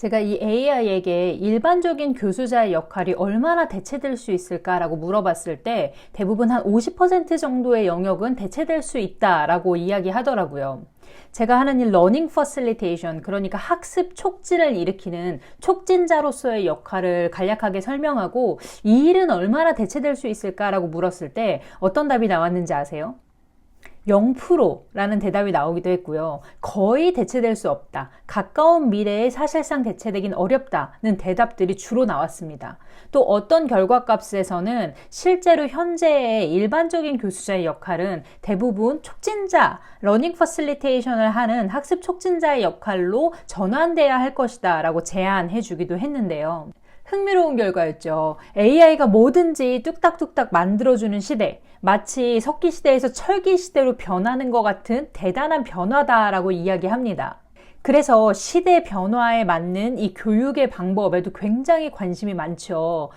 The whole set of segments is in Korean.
제가 이 AI에게 일반적인 교수자의 역할이 얼마나 대체될 수 있을까라고 물어봤을 때 대부분 한 50% 정도의 영역은 대체될 수 있다라고 이야기하더라고요. 제가 하는 일 러닝 퍼실리테이션, 그러니까 학습 촉진을 일으키는 촉진자로서의 역할을 간략하게 설명하고 이 일은 얼마나 대체될 수 있을까라고 물었을 때 어떤 답이 나왔는지 아세요? 0%라는 대답이 나오기도 했고요. 거의 대체될 수 없다. 가까운 미래에 사실상 대체되긴 어렵다는 대답들이 주로 나왔습니다. 또 어떤 결과값에서는 실제로 현재의 일반적인 교수자의 역할은 대부분 촉진자, 러닝 퍼실리테이션을 하는 학습 촉진자의 역할로 전환돼야 할 것이다 라고 제안해 주기도 했는데요. 흥미로운 결과였죠. AI가 뭐든지 뚝딱뚝딱 만들어주는 시대, 마치 석기시대에서 철기시대로 변하는 것 같은 대단한 변화다라고 이야기합니다. 그래서 시대 변화에 맞는 이 교육의 방법에도 굉장히 관심이 많죠.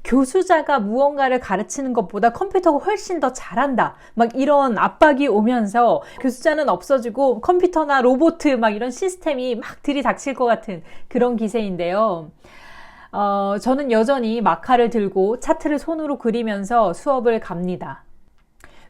교수자가 무언가를 가르치는 것보다 컴퓨터가 훨씬 더 잘한다. 막 이런 압박이 오면서 교수자는 없어지고 컴퓨터나 로봇 막 이런 시스템이 막 들이닥칠 것 같은 그런 기세인데요. 저는 여전히 마카를 들고 차트를 손으로 그리면서 수업을 갑니다.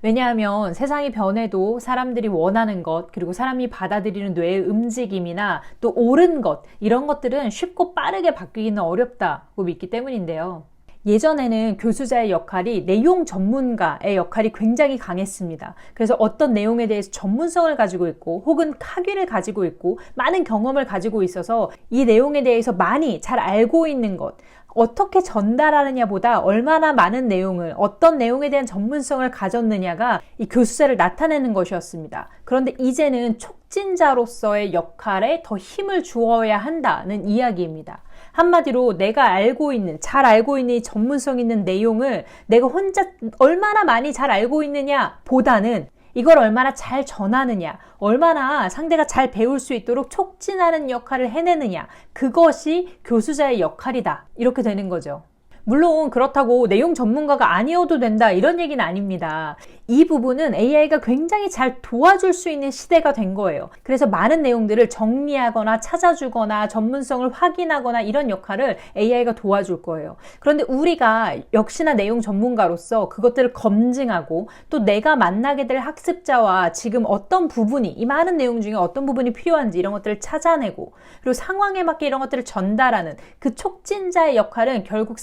왜냐하면 세상이 변해도 사람들이 원하는 것, 그리고 사람이 받아들이는 뇌의 움직임이나 또 옳은 것, 이런 것들은 쉽고 빠르게 바뀌기는 어렵다고 믿기 때문인데요. 예전에는 교수자의 역할이 내용 전문가의 역할이 굉장히 강했습니다. 그래서 어떤 내용에 대해서 전문성을 가지고 있고 혹은 학위를 가지고 있고 많은 경험을 가지고 있어서 이 내용에 대해서 많이 잘 알고 있는 것, 어떻게 전달하느냐보다 얼마나 많은 내용을, 어떤 내용에 대한 전문성을 가졌느냐가 이 교수자를 나타내는 것이었습니다. 그런데 이제는 촉진자로서의 역할에 더 힘을 주어야 한다는 이야기입니다. 한마디로 내가 알고 있는, 잘 알고 있는 이 전문성 있는 내용을 내가 혼자 얼마나 많이 잘 알고 있느냐 보다는 이걸 얼마나 잘 전하느냐, 얼마나 상대가 잘 배울 수 있도록 촉진하는 역할을 해내느냐, 그것이 교수자의 역할이다. 이렇게 되는 거죠. 물론 그렇다고 내용 전문가가 아니어도 된다 이런 얘기는 아닙니다. 이 부분은 AI가 굉장히 잘 도와줄 수 있는 시대가 된 거예요. 그래서 많은 내용들을 정리하거나 찾아주거나 전문성을 확인하거나 이런 역할을 AI가 도와줄 거예요. 그런데 우리가 역시나 내용 전문가로서 그것들을 검증하고 또 내가 만나게 될 학습자와 지금 어떤 부분이, 이 많은 내용 중에 어떤 부분이 필요한지 이런 것들을 찾아내고 그리고 상황에 맞게 이런 것들을 전달하는 그 촉진자의 역할은 결국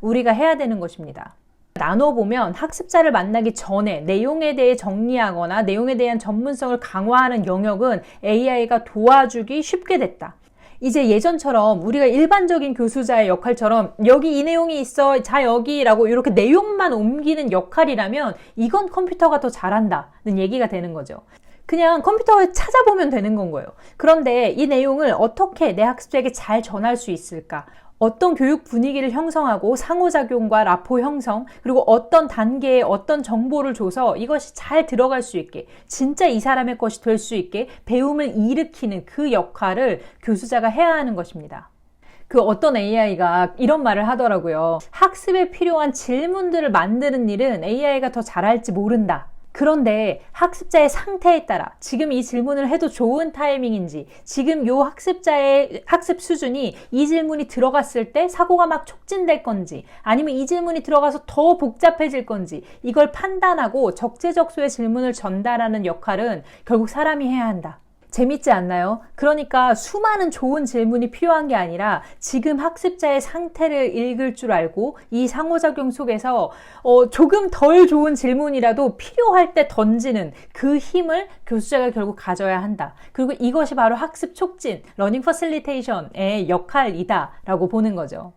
우리가 해야 되는 것입니다. 나눠보면 학습자를 만나기 전에 내용에 대해 정리하거나 내용에 대한 전문성을 강화하는 영역은 AI가 도와주기 쉽게 됐다. 이제 예전처럼 우리가 일반적인 교수자의 역할처럼 여기 이 내용이 있어, 자 여기라고 이렇게 내용만 옮기는 역할이라면 이건 컴퓨터가 더 잘한다는 얘기가 되는 거죠. 그냥 컴퓨터에 찾아보면 되는 건 거예요. 그런데 이 내용을 어떻게 내 학습자에게 잘 전할 수 있을까? 어떤 교육 분위기를 형성하고 상호작용과 라포 형성, 그리고 어떤 단계에 어떤 정보를 줘서 이것이 잘 들어갈 수 있게, 진짜 이 사람의 것이 될 수 있게 배움을 일으키는 그 역할을 교수자가 해야 하는 것입니다. 그 어떤 AI가 이런 말을 하더라고요. 학습에 필요한 질문들을 만드는 일은 AI가 더 잘할지 모른다. 그런데 학습자의 상태에 따라 지금 이 질문을 해도 좋은 타이밍인지, 지금 이 학습자의 학습 수준이 이 질문이 들어갔을 때 사고가 막 촉진될 건지, 아니면 이 질문이 들어가서 더 복잡해질 건지, 이걸 판단하고 적재적소의 질문을 전달하는 역할은 결국 사람이 해야 한다. 재밌지 않나요? 그러니까 수많은 좋은 질문이 필요한 게 아니라 지금 학습자의 상태를 읽을 줄 알고 이 상호작용 속에서 조금 덜 좋은 질문이라도 필요할 때 던지는 그 힘을 교수자가 결국 가져야 한다. 그리고 이것이 바로 학습 촉진, 러닝 퍼실리테이션의 역할이다 라고 보는 거죠.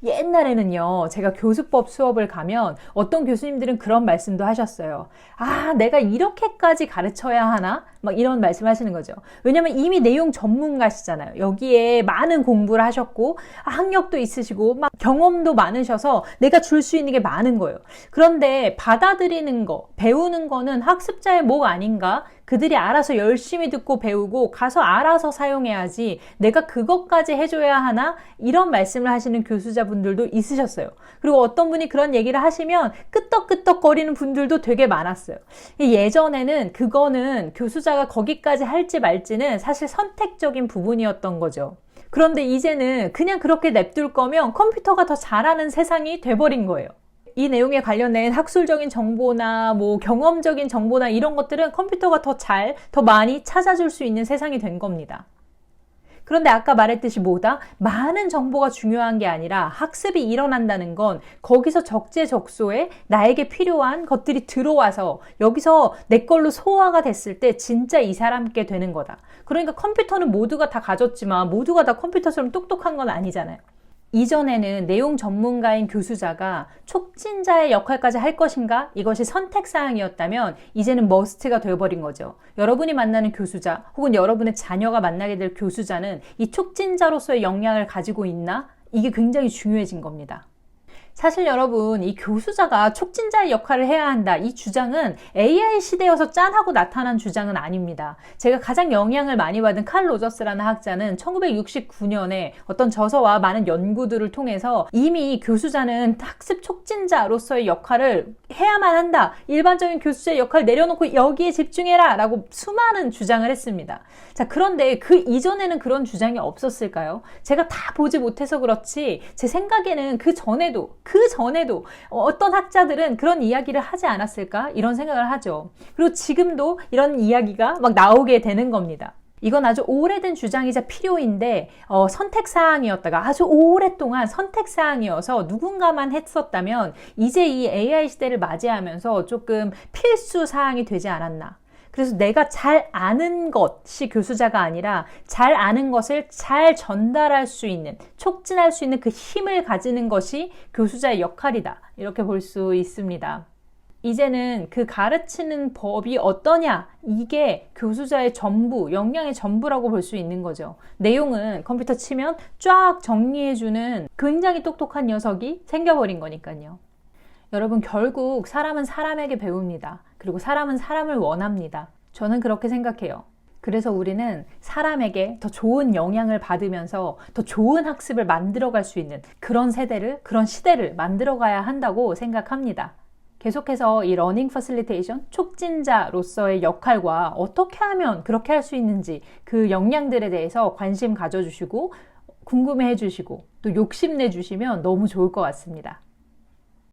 옛날에는요, 제가 교수법 수업을 가면 어떤 교수님들은 그런 말씀도 하셨어요. 아, 내가 이렇게까지 가르쳐야 하나? 막 이런 말씀 하시는 거죠. 왜냐면 이미 내용 전문가시잖아요. 여기에 많은 공부를 하셨고, 학력도 있으시고, 막 경험도 많으셔서 내가 줄 수 있는 게 많은 거예요. 그런데 받아들이는 거, 배우는 거는 학습자의 목 아닌가? 그들이 알아서 열심히 듣고 배우고 가서 알아서 사용해야지 내가 그것까지 해줘야 하나? 이런 말씀을 하시는 교수자분들도 있으셨어요. 그리고 어떤 분이 그런 얘기를 하시면 끄떡끄떡거리는 분들도 되게 많았어요. 예전에는 그거는 교수자가 거기까지 할지 말지는 사실 선택적인 부분이었던 거죠. 그런데 이제는 그냥 그렇게 냅둘 거면 컴퓨터가 더 잘하는 세상이 돼버린 거예요. 이 내용에 관련된 학술적인 정보나 뭐 경험적인 정보나 이런 것들은 컴퓨터가 더 많이 찾아줄 수 있는 세상이 된 겁니다. 그런데 아까 말했듯이 뭐다? 많은 정보가 중요한 게 아니라 학습이 일어난다는 건 거기서 적재적소에 나에게 필요한 것들이 들어와서 여기서 내 걸로 소화가 됐을 때 진짜 이 사람께 되는 거다. 그러니까 컴퓨터는 모두가 다 가졌지만 모두가 다 컴퓨터처럼 똑똑한 건 아니잖아요. 이전에는 내용 전문가인 교수자가 촉진자의 역할까지 할 것인가? 이것이 선택사항이었다면 이제는 머스트가 되어버린 거죠. 여러분이 만나는 교수자 혹은 여러분의 자녀가 만나게 될 교수자는 이 촉진자로서의 역량을 가지고 있나? 이게 굉장히 중요해진 겁니다. 사실 여러분, 이 교수자가 촉진자의 역할을 해야 한다. 이 주장은 AI 시대여서 짠하고 나타난 주장은 아닙니다. 제가 가장 영향을 많이 받은 칼 로저스라는 학자는 1969년에 어떤 저서와 많은 연구들을 통해서 이미 교수자는 학습 촉진자로서의 역할을 해야만 한다. 일반적인 교수자의 역할을 내려놓고 여기에 집중해라 라고 수많은 주장을 했습니다. 자, 그런데 그 이전에는 그런 주장이 없었을까요? 제가 다 보지 못해서 그렇지 제 생각에는 그 전에도 어떤 학자들은 그런 이야기를 하지 않았을까? 이런 생각을 하죠. 그리고 지금도 이런 이야기가 막 나오게 되는 겁니다. 이건 아주 오래된 주장이자 필요인데 선택사항이었다가 아주 오랫동안 선택사항이어서 누군가만 했었다면 이제 이 AI 시대를 맞이하면서 조금 필수사항이 되지 않았나. 그래서 내가 잘 아는 것이 교수자가 아니라 잘 아는 것을 잘 전달할 수 있는, 촉진할 수 있는 그 힘을 가지는 것이 교수자의 역할이다. 이렇게 볼 수 있습니다. 이제는 그 가르치는 법이 어떠냐, 이게 교수자의 전부, 역량의 전부라고 볼 수 있는 거죠. 내용은 컴퓨터 치면 쫙 정리해주는 굉장히 똑똑한 녀석이 생겨버린 거니까요. 여러분, 결국 사람은 사람에게 배웁니다. 그리고 사람은 사람을 원합니다. 저는 그렇게 생각해요. 그래서 우리는 사람에게 더 좋은 영향을 받으면서 더 좋은 학습을 만들어갈 수 있는 그런 세대를, 그런 시대를 만들어가야 한다고 생각합니다. 계속해서 이 러닝 퍼실리테이션, 촉진자로서의 역할과 어떻게 하면 그렇게 할 수 있는지 그 역량들에 대해서 관심 가져주시고 궁금해해 주시고 또 욕심내 주시면 너무 좋을 것 같습니다.